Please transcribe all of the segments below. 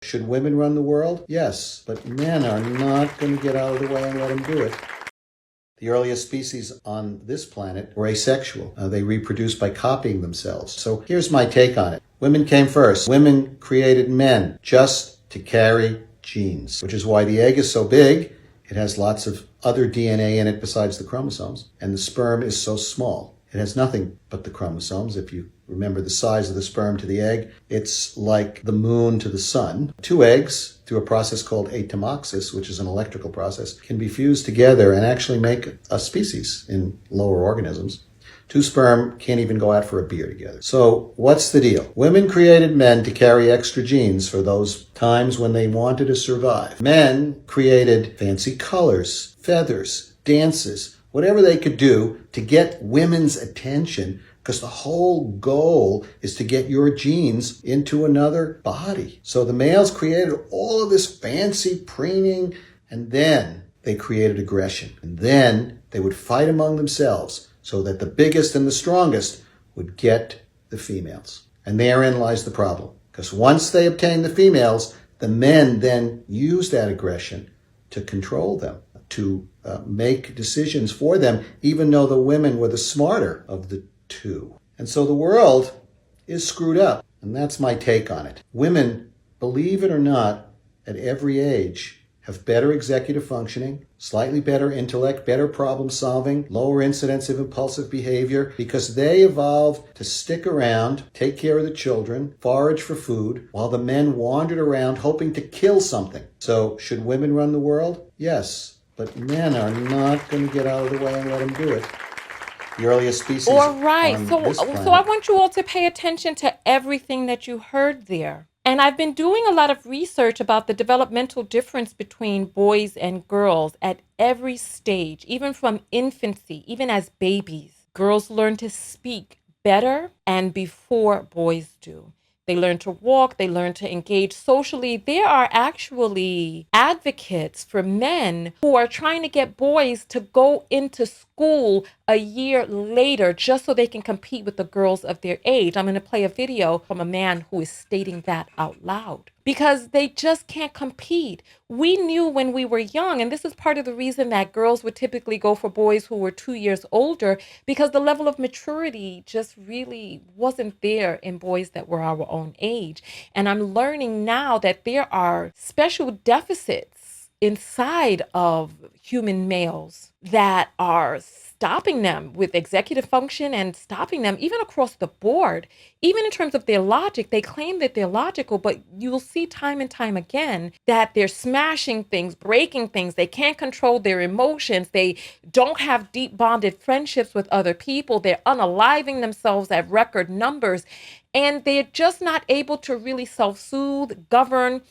Should women run the world? Yes, but men are not going to get out of the way and let them do it. The earliest species on this planet were asexual. They reproduced by copying themselves. So here's my take on it. Women came first. Women created men just to carry genes, which is why the egg is so big. It has lots of other DNA in it besides the chromosomes, and the sperm is so small. It has nothing but the chromosomes. If you remember the size of the sperm to the egg, it's like the moon to the sun. Two eggs, through a process called atomoxis, which is an electrical process, can be fused together and actually make a species in lower organisms. Two sperm can't even go out for a beer together. So what's the deal? Women created men to carry extra genes for those times when they wanted to survive. Men created fancy colors, feathers, dances, whatever they could do to get women's attention, because the whole goal is to get your genes into another body. So the males created all of this fancy preening, and then they created aggression. And then they would fight among themselves so that the biggest and the strongest would get the females. And therein lies the problem. Because once they obtained the females, the men then used that aggression to control them, to make decisions for them, even though the women were the smarter of the two. And so the world is screwed up. And that's my take on it. Women, believe it or not, at every age, have better executive functioning, slightly better intellect, better problem solving, lower incidence of impulsive behavior, because they evolved to stick around, take care of the children, forage for food, while the men wandered around hoping to kill something. So should women run the world? Yes, but men are not going to get out of the way and let them do it. The earliest species All right. on So, this planet. so I want you all to pay attention to everything that you heard there. And I've been doing a lot of research about the developmental difference between boys and girls at every stage, even from infancy, even as babies. Girls learn to speak better and before boys do. They learn to walk, they learn to engage socially. There are actually advocates for men who are trying to get boys to go into school a year later just so they can compete with the girls of their age. I'm going to play a video from a man who is stating that out loud because they just can't compete. We knew when we were young, and this is part of the reason that girls would typically go for boys who were 2 years older, because the level of maturity just really wasn't there in boys that were our own age. And I'm learning now that there are special deficits inside of human males that are stopping them with executive function and stopping them even across the board, even in terms of their logic. They claim that they're logical, but you'll see time and time again that they're smashing things, breaking things. They can't control their emotions. They don't have deep bonded friendships with other people. They're unaliving themselves at record numbers, and they're just not able to really self-soothe, govern.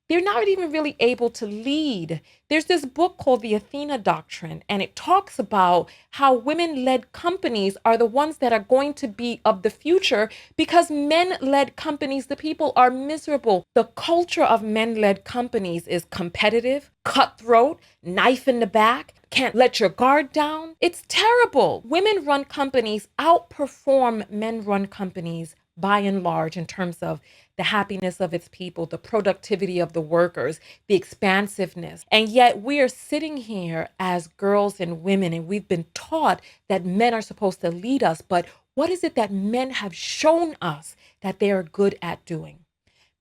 They're not even really able to lead. There's this book called The Athena Doctrine, and it talks about how women-led companies are the ones that are going to be of the future because men-led companies, the people are miserable. The culture of men-led companies is competitive, cutthroat, knife in the back, can't let your guard down. It's terrible. Women-run companies outperform men-run companies by and large in terms of the happiness of its people, the productivity of the workers, the expansiveness. And yet we are sitting here as girls and women, and we've been taught that men are supposed to lead us. But what is it that men have shown us that they are good at doing?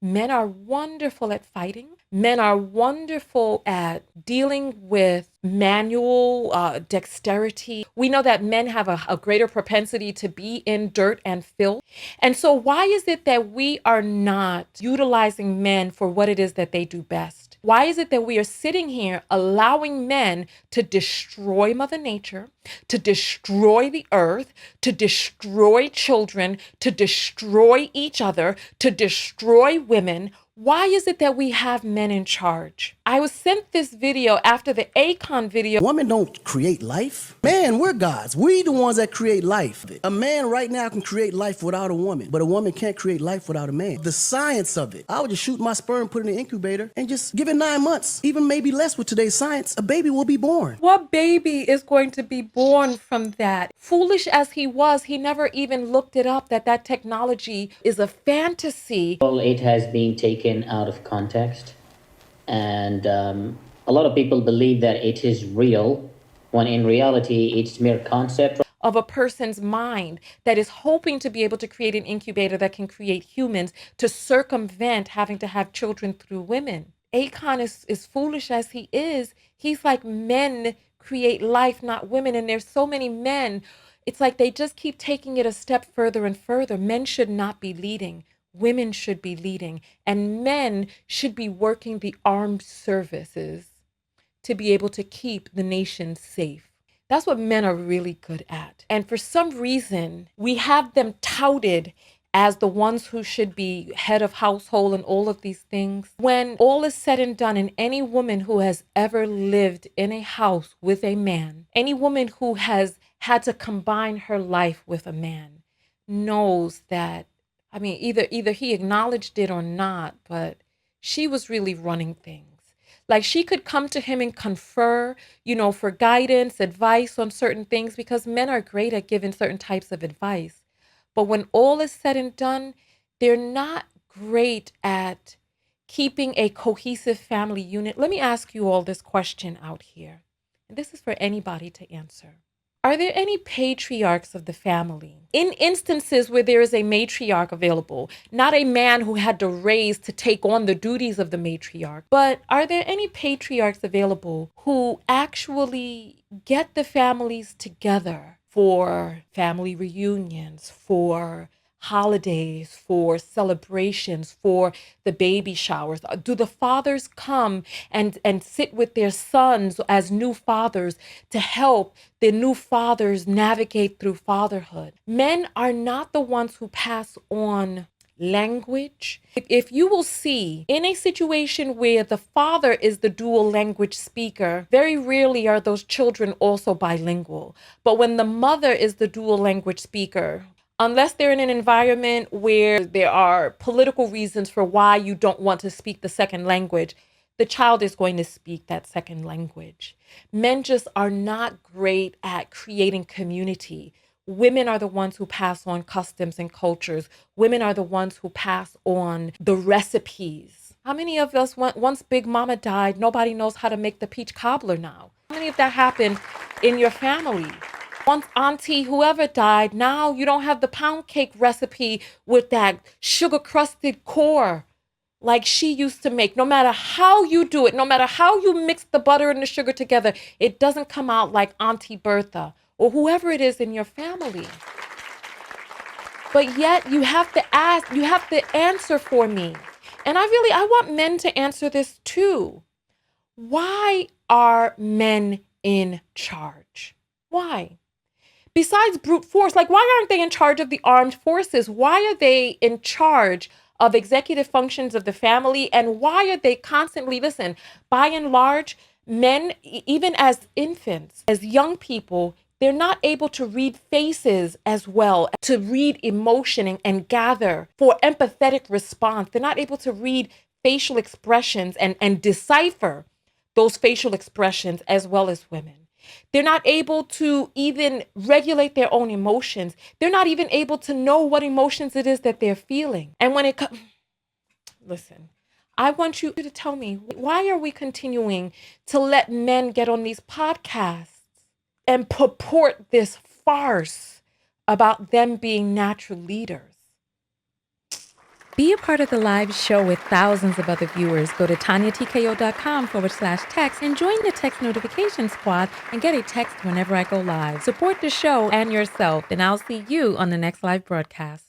Men are wonderful at fighting. Men are wonderful at dealing with manual dexterity. We know that men have a greater propensity to be in dirt and filth. And so why is it that we are not utilizing men for what it is that they do best? Why is it that we are sitting here allowing men to destroy Mother Nature, to destroy the earth, to destroy children, to destroy each other, to destroy women? Why is it that we have men in charge? I was sent this video after the Akon video. Women don't create life. Man, we're gods. We the ones that create life. A man right now can create life without a woman, but a woman can't create life without a man. The science of it. I would just shoot my sperm, put it in the incubator, and just give it 9 months, even maybe less with today's science, a baby will be born. What baby is going to be born from that? Foolish as he was, he never even looked it up, that technology is a fantasy. It has been taken taken out of context. And a lot of people believe that it is real, when in reality, it's mere concept. Of a person's mind that is hoping to be able to create an incubator that can create humans to circumvent having to have children through women. Akon is foolish as he is. He's like, men create life, not women. And there's so many men. It's like they just keep taking it a step further and further. Men should not be leading. Women should be leading. And men should be working the armed services to be able to keep the nation safe. That's what men are really good at. And for some reason, we have them touted as the ones who should be head of household and all of these things. When all is said and done, and any woman who has ever lived in a house with a man, any woman who has had to combine her life with a man, knows that, I mean, either he acknowledged it or not, but she was really running things. Like, she could come to him and confer, for guidance, advice on certain things, because men are great at giving certain types of advice. But when all is said and done, they're not great at keeping a cohesive family unit. Let me ask you all this question out here. And this is for anybody to answer. Are there any patriarchs of the family? In instances where there is a matriarch available, not a man who had to raise to take on the duties of the matriarch, but are there any patriarchs available who actually get the families together for family reunions, for holidays, for celebrations, for the baby showers? Do the fathers come and sit with their sons as new fathers to help the new fathers navigate through fatherhood? Men are not the ones who pass on language. If you will see, in a situation where the father is the dual language speaker, very rarely are those children also bilingual. But when the mother is the dual language speaker, unless they're in an environment where there are political reasons for why you don't want to speak the second language, the child is going to speak that second language. Men just are not great at creating community. Women are the ones who pass on customs and cultures. Women are the ones who pass on the recipes. How many of us, once Big Mama died, nobody knows how to make the peach cobbler now? How many of that happened in your family? Once Auntie whoever died, now you don't have the pound cake recipe with that sugar crusted core like she used to make. No matter how you do it, no matter how you mix the butter and the sugar together, it doesn't come out like Auntie Bertha or whoever it is in your family. But yet you have to ask, you have to answer for me. And I want men to answer this too. Why are men in charge? Why? Besides brute force, like, why aren't they in charge of the armed forces? Why are they in charge of executive functions of the family? And why are they constantly, listen, by and large, men, even as infants, as young people, they're not able to read faces as well, to read emotion and gather for empathetic response. They're not able to read facial expressions and decipher those facial expressions as well as women. They're not able to even regulate their own emotions. They're not even able to know what emotions it is that they're feeling. And when it comes, listen, I want you to tell me, why are we continuing to let men get on these podcasts and purport this farce about them being natural leaders? Be a part of the live show with thousands of other viewers. Go to TonyaTKO.com/text and join the text notification squad and get a text whenever I go live. Support the show and yourself, and I'll see you on the next live broadcast.